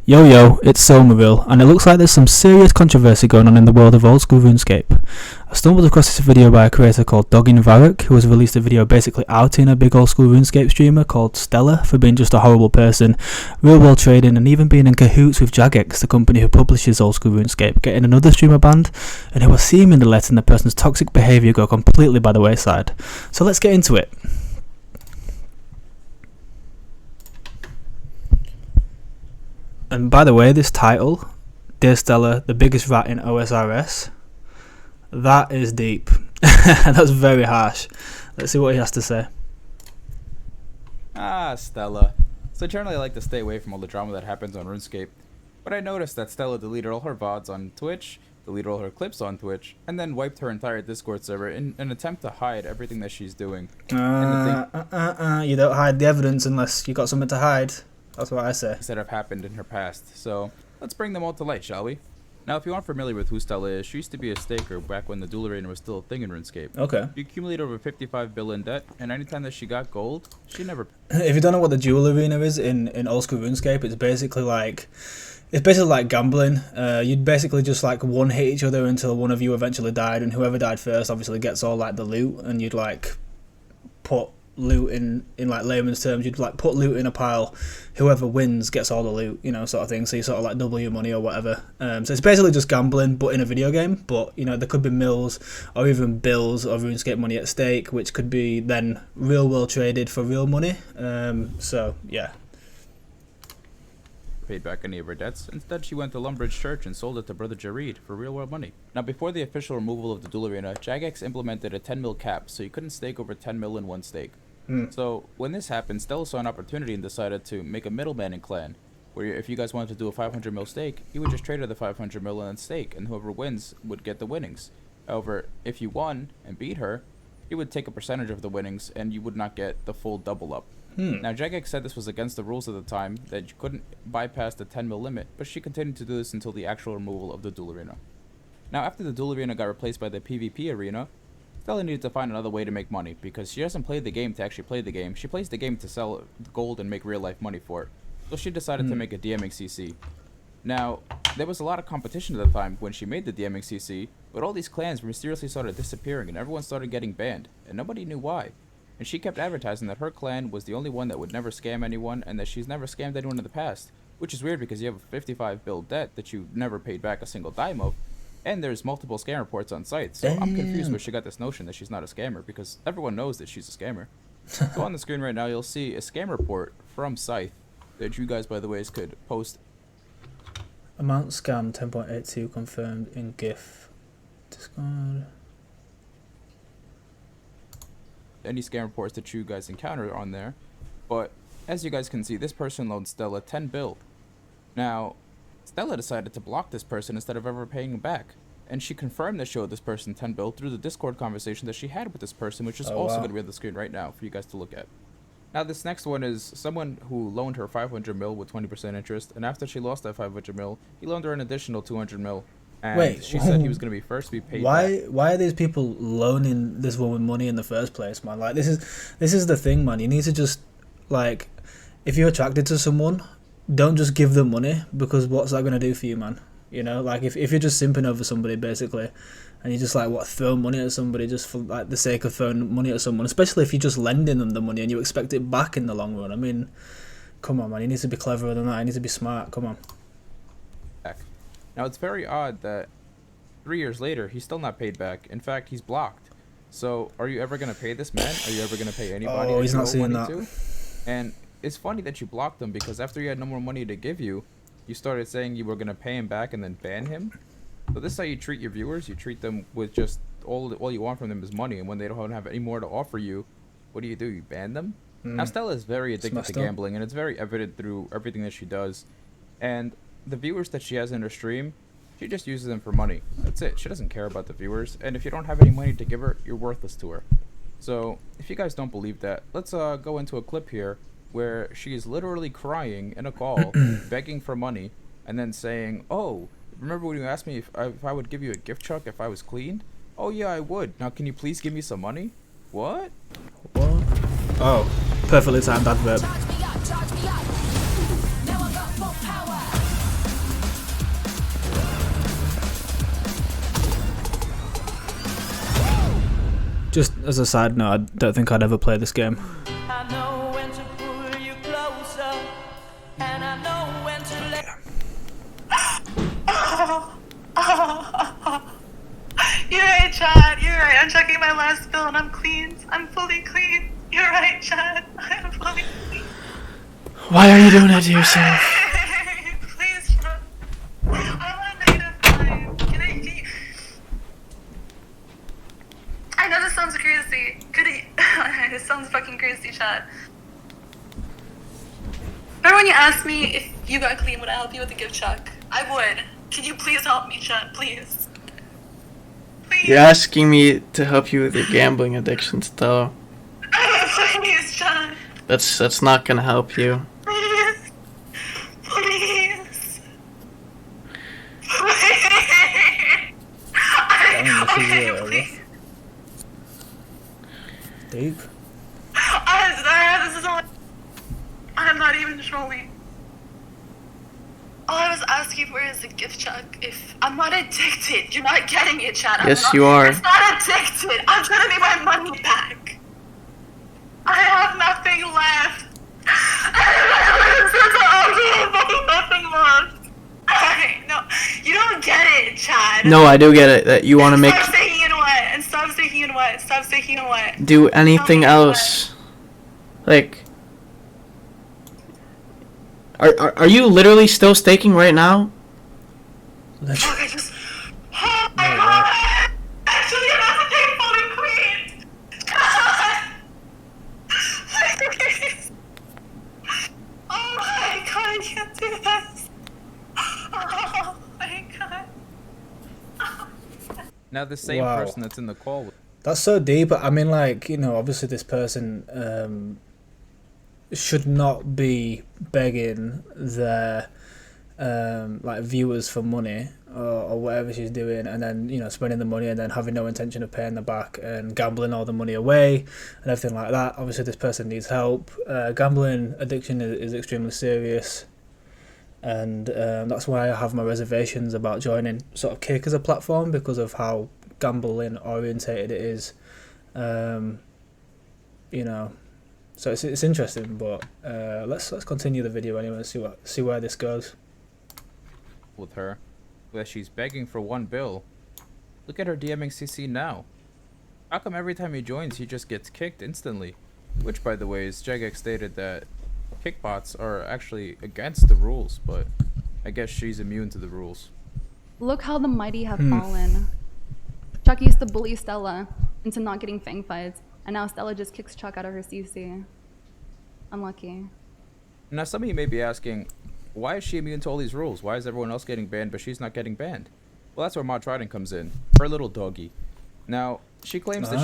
Yo, it's Somerville, and it looks like there's some serious controversy going on in the world of Oldschool Runescape. I stumbled across this video by a creator called DogInVarrocks, who has released a video basically outing a big Oldschool Runescape streamer called Stella for being just a horrible person, real world trading, and even being in cahoots with JAGEX, the company who publishes Oldschool Runescape, getting another streamer banned, and who are seemingly letting the person's toxic behaviour go completely by the wayside. So let's get into it. And by the way, this title, Dear Stella, the biggest rat in OSRS, that is deep. That's very harsh. Let's see what he has to say. Stella. So generally I like to stay away from all the drama that happens on RuneScape, but I noticed that Stella deleted all her VODs on Twitch, deleted all her clips on Twitch, and then wiped her entire Discord server in an attempt to hide everything that she's doing. You don't hide the evidence unless you got something to hide. That's what I say. That have happened in her past. So let's bring them all to light, shall we? Now, if you aren't familiar with who Stella is, she used to be a staker back when the duel arena was still a thing in RuneScape. Okay. She accumulated over 55 bill in debt, and anytime that she got gold, she never... If you don't know what the duel arena is in Oldschool Runescape, it's basically like gambling. You'd basically just like one hit each other until one of you eventually died, and whoever died first obviously gets all like the loot, and you'd like put loot in like layman's terms, you'd like put loot in a pile, whoever wins gets all the loot, you know, sort of thing, so you sort of like double your money or whatever. So it's basically just gambling but in a video game, but you know, there could be mills or even bills of RuneScape money at stake, which could be then real world traded for real money. So yeah, paid back any of her debts. Instead, she went to Lumbridge Church and sold it to Brother Jareed for real world money. Now, before the official removal of the duel arena, JAGEX implemented a 10 mil cap, so you couldn't stake over 10 mil in one stake. So when this happened, Stella saw an opportunity and decided to make a middleman in clan, where if you guys wanted to do a 500 mil stake, you would just trade her the 500 mil and then stake, and whoever wins would get the winnings. However, if you won and beat her, you would take a percentage of the winnings and you would not get the full double up. Now, JAGEX said this was against the rules at the time, that you couldn't bypass the 10 mil limit, but she continued to do this until the actual removal of the duel arena. Now, after the duel arena got replaced by the PvP arena, Stella needed to find another way to make money, because she doesn't play the game to actually play the game, she plays the game to sell gold and make real life money for it. So she decided to make a DMing CC. Now, there was a lot of competition at the time when she made the DMing CC, but all these clans mysteriously started disappearing and everyone started getting banned, and nobody knew why. And she kept advertising that her clan was the only one that would never scam anyone, and that she's never scammed anyone in the past, which is weird because you have a 55 bill debt that you never paid back a single dime of, and there's multiple scam reports on site, so I'm confused where she got this notion that she's not a scammer, because everyone knows that she's a scammer. So on the screen right now, you'll see a scam report from Scythe that you guys, by the way, could post. Amount scam 10.82 confirmed in GIF. Discord. Any scam reports that you guys encounter on there, but as you guys can see, this person loaned Stella 10 bill. Now, Stella decided to block this person instead of ever paying him back, and she confirmed that she owed this person 10 bill through the Discord conversation that she had with this person, which is also going to be on the screen right now for you guys to look at. Now, this next one is someone who loaned her 500 mil with 20% interest, and after she lost that 500 mil, he loaned her an additional 200 mil. And she said he was going to be first to be paid back. Why are these people loaning this woman money in the first place, man? Like, this is the thing, man. You need to just, like, if you're attracted to someone, don't just give them money, because what's that going to do for you, man? You know, like, if you're just simping over somebody, basically, and you just, like, throw money at somebody just for, like, the sake of throwing money at someone, especially if you're just lending them the money and you expect it back in the long run. I mean, come on, man. You need to be cleverer than that. You need to be smart. Come on. Now, it's very odd that 3 years later, he's still not paid back. In fact, he's blocked. So, are you ever going to pay this man? Are you ever going to pay anybody? Oh, he's not seeing that. And it's funny that you blocked him, because after he had no more money to give you, you started saying you were going to pay him back and then ban him. So this is how you treat your viewers. You treat them with just all you want from them is money, and when they don't have any more to offer you, what do? You ban them? Now, Stella is very addicted to gambling, and it's very evident through everything that she does. And the viewers that she has in her stream, she just uses them for money. That's it. She doesn't care about the viewers, and if you don't have any money to give her, you're worthless to her. So if you guys don't believe that, let's go into a clip here where she is literally crying in a call, begging for money, and then saying, "Oh, remember when you asked me if I would give you a gift truck if I was clean? Oh yeah, I would. Now can you please give me some money?" What? Oh, perfectly timed advert. Just as a side note, I don't think I'd ever play this game. I know when to pull you closer, and I know when to let. You're right, Chad. You're right. I'm checking my last bill and I'm clean. I'm fully clean. You're right, Chad. I'm fully clean. Why are you doing that to yourself? Please, Chad. I'm on -5. I know this sounds crazy. This sounds fucking crazy, Chad. Remember when you asked me if you got clean, would I help you with the gift check? I would. Can you please help me, Chad? Please. Please. You're asking me to help you with your gambling addiction, Stella. Please, Chad. That's not gonna help you. Please. Please. Okay, please. Deep. This is all. I'm not even trolling. All I was asking for is a gift check. If I'm not addicted, you're not getting it, Chad. Yes, you are. It's not addicted. I'm trying to make my money back. I have nothing left. Nothing left. Okay, no, you don't get it, Chad. No, I do get it. That you want to make Stop saying you know what, and stop saying you know what. Stop saying you know what. do anything else. Like, are you literally still staking right now? Okay, just. Oh my god! Actually, I'm about to take fully clean! God! Please! Oh my god, I can't do this! Oh my god. Now the same Wow. person that's in the call. That's so deep. I mean, like, you know, obviously this person should not be begging their like viewers for money or whatever she's doing, and then, you know, spending the money and then having no intention of paying them back and gambling all the money away and everything like that. Obviously this person needs help. Gambling addiction is extremely serious, and that's why I have my reservations about joining sort of Kick as a platform, because of how gambling orientated it is. You know, so it's interesting, but let's continue the video anyway and see where this goes. With her, where she's begging for one bill. Look at her DMing CC now. How come every time he joins he just gets kicked instantly? Which, by the way, is JAGEX stated that kickbots are actually against the rules, but I guess she's immune to the rules. Look how the mighty have fallen. Chuck used to bully Stella into not getting fang fights, and now Stella just kicks Chuck out of her CC. Unlucky. Now some of you may be asking, why is she immune to all these rules? Why is everyone else getting banned but she's not getting banned? Well, that's where Mod Trident comes in. Her little doggy. Now, she claims that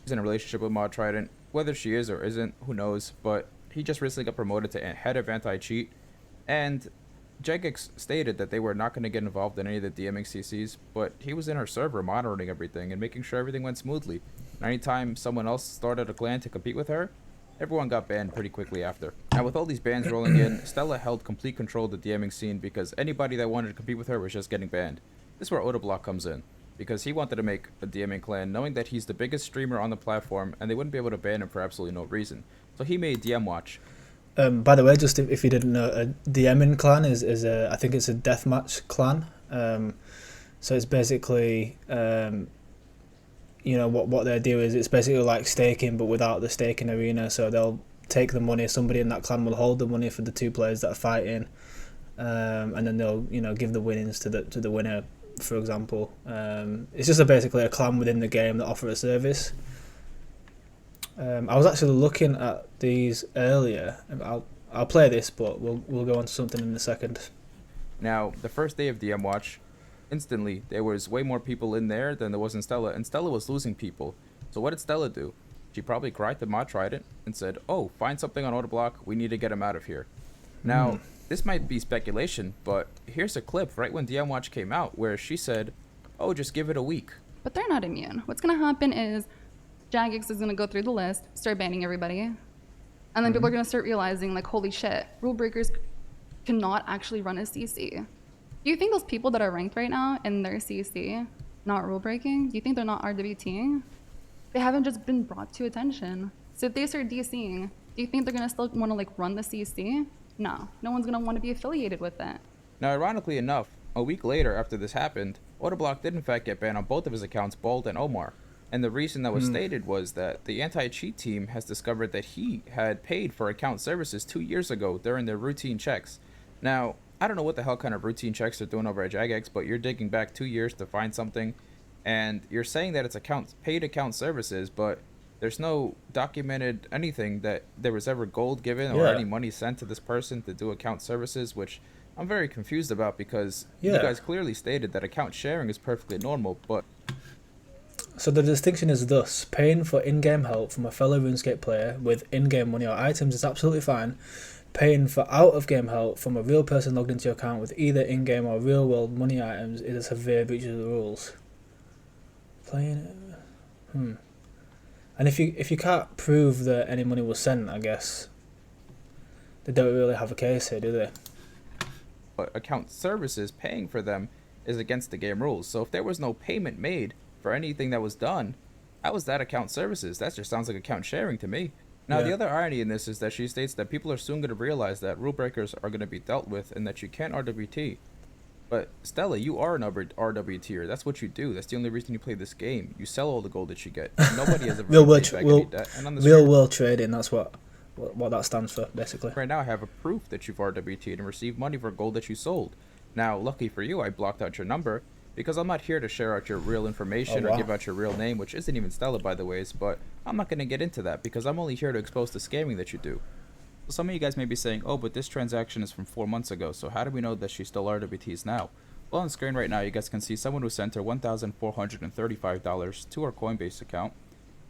she's in a relationship with Mod Trident. Whether she is or isn't, who knows, but he just recently got promoted to head of anti-cheat, and JAGEX stated that they were not going to get involved in any of the DMing CCs, but he was in her server monitoring everything and making sure everything went smoothly. And anytime someone else started a clan to compete with her, everyone got banned pretty quickly after. Now with all these bans rolling in, Stella held complete control of the DMing scene because anybody that wanted to compete with her was just getting banned. This is where Odablock comes in, because he wanted to make a DMing clan knowing that he's the biggest streamer on the platform and they wouldn't be able to ban him for absolutely no reason. So he made DM Watch. By the way, just if you didn't know, a DMing clan is I think it's a deathmatch clan. So it's basically, you know, what they do is it's basically like staking, but without the staking arena. So they'll take the money. Somebody in that clan will hold the money for the two players that are fighting, and then they'll, you know, give the winnings to the winner, for example. It's just basically a clan within the game that offer a service. I was actually looking at these earlier. I'll play this, but we'll go on to something in a second. Now, the first day of DM Watch, instantly there was way more people in there than there was in Stella, and Stella was losing people. So what did Stella do? She probably cried to Mod Trident and said, "Oh, find something on Odablock. We need to get him out of here." Now, this might be speculation, but here's a clip right when DM Watch came out where she said, "Oh, just give it a week." But they're not immune. What's gonna happen is JAGEX is gonna go through the list, start banning everybody, and then people are gonna start realizing, like, holy shit, rule breakers cannot actually run a CC. Do you think those people that are ranked right now in their CC, not rule breaking, do you think they're not RWT? They haven't just been brought to attention. So if they start DCing, do you think they're gonna still want to like run the CC? No, no one's gonna want to be affiliated with it. Now, ironically enough, a week later after this happened, Odablock did in fact get banned on both of his accounts, Bald and Omar. And the reason that was stated was that the anti-cheat team has discovered that he had paid for account services 2 years ago during their routine checks. Now, I don't know what the hell kind of routine checks they're doing over at JAGEX, but you're digging back 2 years to find something, and you're saying that it's paid account services, but there's no documented anything that there was ever gold given or any money sent to this person to do account services, which I'm very confused about because you guys clearly stated that account sharing is perfectly normal, but... So the distinction is thus: paying for in-game help from a fellow RuneScape player with in-game money or items is absolutely fine. Paying for out-of-game help from a real person logged into your account with either in-game or real-world money items is a severe breach of the rules. And if you can't prove that any money was sent, I guess they don't really have a case here, do they? But account services, paying for them, is against the game rules. So if there was no payment made for anything that was done, how was that account services? That just sounds like account sharing to me. Now, the other irony in this is that she states that people are soon going to realize that rule breakers are going to be dealt with and that you can't RWT. But Stella, you are an RWTer. That's what you do. That's the only reason you play this game. You sell all the gold that you get. Nobody has ever paid back any debt. And on the real world trading, that's what that stands for, basically. Right now, I have a proof that you've RWT'd and received money for gold that you sold. Now, lucky for you, I blocked out your number, because I'm not here to share out your real information or give out your real name, which isn't even Stella, by the way, but I'm not going to get into that because I'm only here to expose the scamming that you do. So some of you guys may be saying, oh, but this transaction is from 4 months ago, so how do we know that she still RWTs now? Well, on the screen right now, you guys can see someone who sent her $1,435 to her Coinbase account.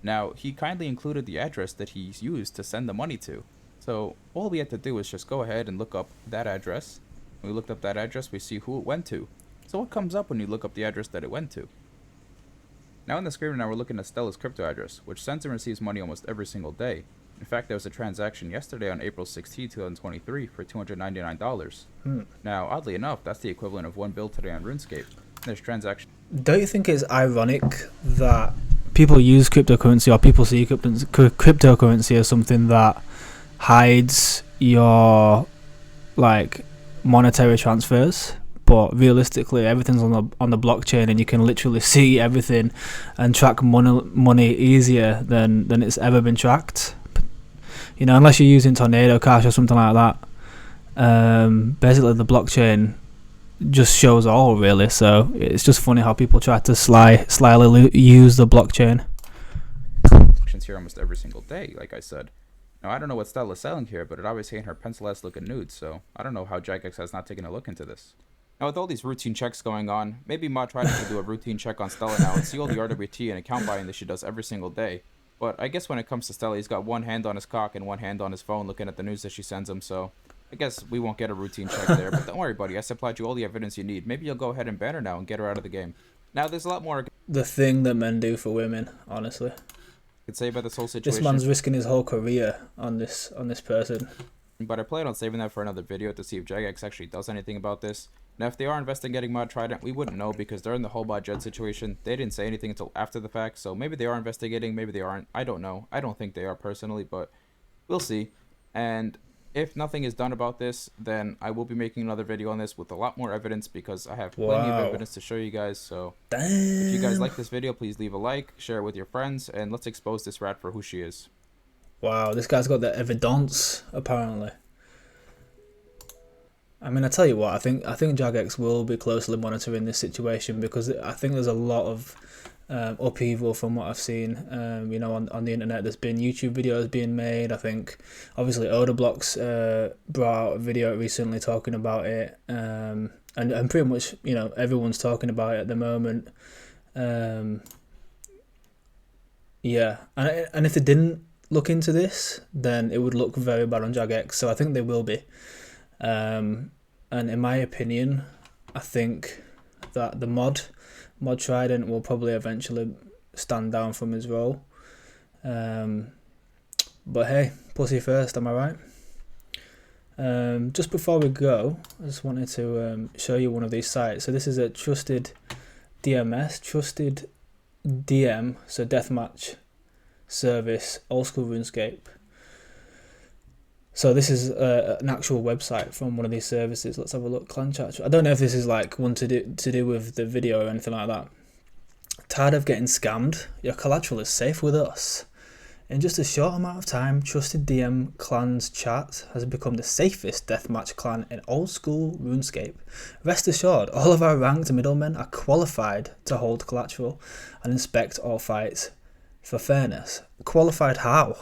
Now, he kindly included the address that he's used to send the money to. So all we have to do is just go ahead and look up that address. When we looked up that address, we see who it went to. So what comes up when you look up the address that it went to? Now on the screen now we're looking at Stella's crypto address, which sends and receives money almost every single day. In fact, there was a transaction yesterday on April 16, 2023 for $299. Now, oddly enough, that's the equivalent of 1 bill today on Runescape. There's transaction. Don't you think it's ironic that people use cryptocurrency or people see cryptocurrency as something that hides your like monetary transfers? But realistically, everything's on the blockchain, and you can literally see everything and track money easier than it's ever been tracked. You know, unless you're using Tornado Cash or something like that. Basically, the blockchain just shows all, really. So it's just funny how people try to slyly use the blockchain. Here almost every single day, like I said. Now, I don't know what Stella's selling here, but it obviously ain't her pencil-ass looking nudes, so I don't know how JAGEX has not taken a look into this. Now, with all these routine checks going on, maybe Mod tried to do a routine check on Stella now and see all the RWT and account buying that she does every single day. But I guess when it comes to Stella, he's got one hand on his cock and one hand on his phone looking at the news that she sends him, so I guess we won't get a routine check there. But don't worry, buddy, I supplied you all the evidence you need. Maybe you'll go ahead and ban her now and get her out of the game. Now, there's a lot more I The thing that men do for women, honestly. could say about this whole situation. This man's risking his whole career on this person. But I plan on saving that for another video to see if JAGEX actually does anything about this. Now, if they are investigating Mod Trident, we wouldn't know because during the whole Mod Jed situation, they didn't say anything until after the fact. So maybe they are investigating, maybe they aren't. I don't know. I don't think they are personally, but we'll see. And if nothing is done about this, then I will be making another video on this with a lot more evidence because I have plenty of evidence to show you guys. So if you guys like this video, please leave a like, share it with your friends, and let's expose this rat for who she is. Wow, this guy's got the evidence, apparently. I mean, I tell you what, I think JAGEX will be closely monitoring this situation because I think there's a lot of upheaval from what I've seen. You know, on the internet, there's been YouTube videos being made. I think, obviously, Odablock's brought out a video recently talking about it, and pretty much, you know, everyone's talking about it at the moment. Yeah, and if they didn't look into this, then it would look very bad on JAGEX. So I think they will be. And in my opinion, I think that the Mod Trident will probably eventually stand down from his role. But hey, pussy first, am I right? Just before we go, I just wanted to show you one of these sites. So this is a trusted DMS, trusted DM, so deathmatch service, Oldschool RuneScape. So this is an actual website from one of these services. Let's have a look. Clan chat. I don't know if this is like one to do with the video or anything like that. Tired of getting scammed? Your collateral is safe with us. In just a short amount of time, Trusted DM Clans Chat has become the safest deathmatch clan in Oldschool RuneScape. Rest assured, all of our ranked middlemen are qualified to hold collateral and inspect all fights for fairness. Qualified how?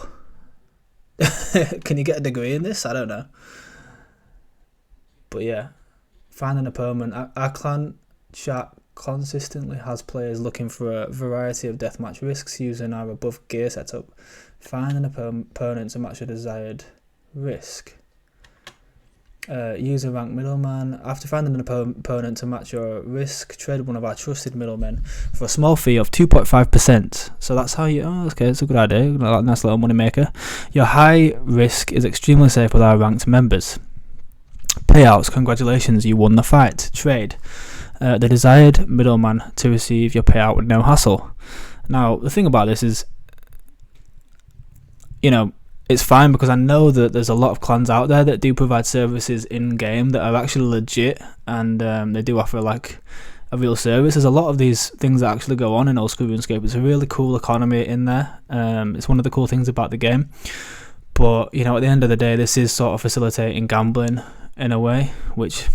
Can you get a degree in this? I don't know. But yeah, finding a permanent. Our clan chat consistently has players looking for a variety of deathmatch risks using our above gear setup. Finding a opponent to match a desired risk. Use a ranked middleman. After finding an opponent to match your risk, trade one of our trusted middlemen for a small fee of 2.5%. So that's how you... Oh, okay, it's a good idea. Nice little money maker. Your high risk is extremely safe with our ranked members. Payouts. Congratulations, you won the fight. Trade. The desired middleman to receive your payout with no hassle. Now, the thing about this is, you know, it's fine because I know that there's a lot of clans out there that do provide services in game that are actually legit, and they do offer like a real service. There's a lot of these things that actually go on in Oldschool RuneScape. It's a really cool economy in there. It's one of the cool things about the game. But you know, at the end of the day, this is sort of facilitating gambling in a way, which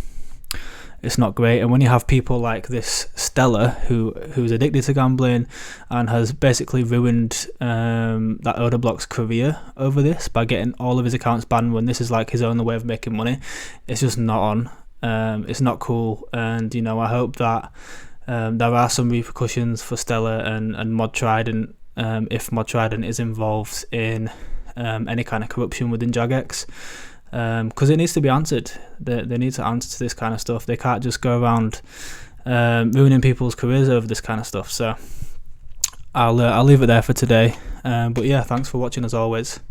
it's not great. And when you have people like this Stella who's addicted to gambling and has basically ruined that Odablock's career over this by getting all of his accounts banned when this is like his only way of making money, it's just not on. It's not cool. And you know, I hope that there are some repercussions for Stella and Mod Trident if Mod Trident is involved in any kind of corruption within JAGEX. Because it needs to be answered. They need to answer to this kind of stuff. They can't just go around ruining people's careers over this kind of stuff. So I'll leave it there for today. But yeah, thanks for watching as always.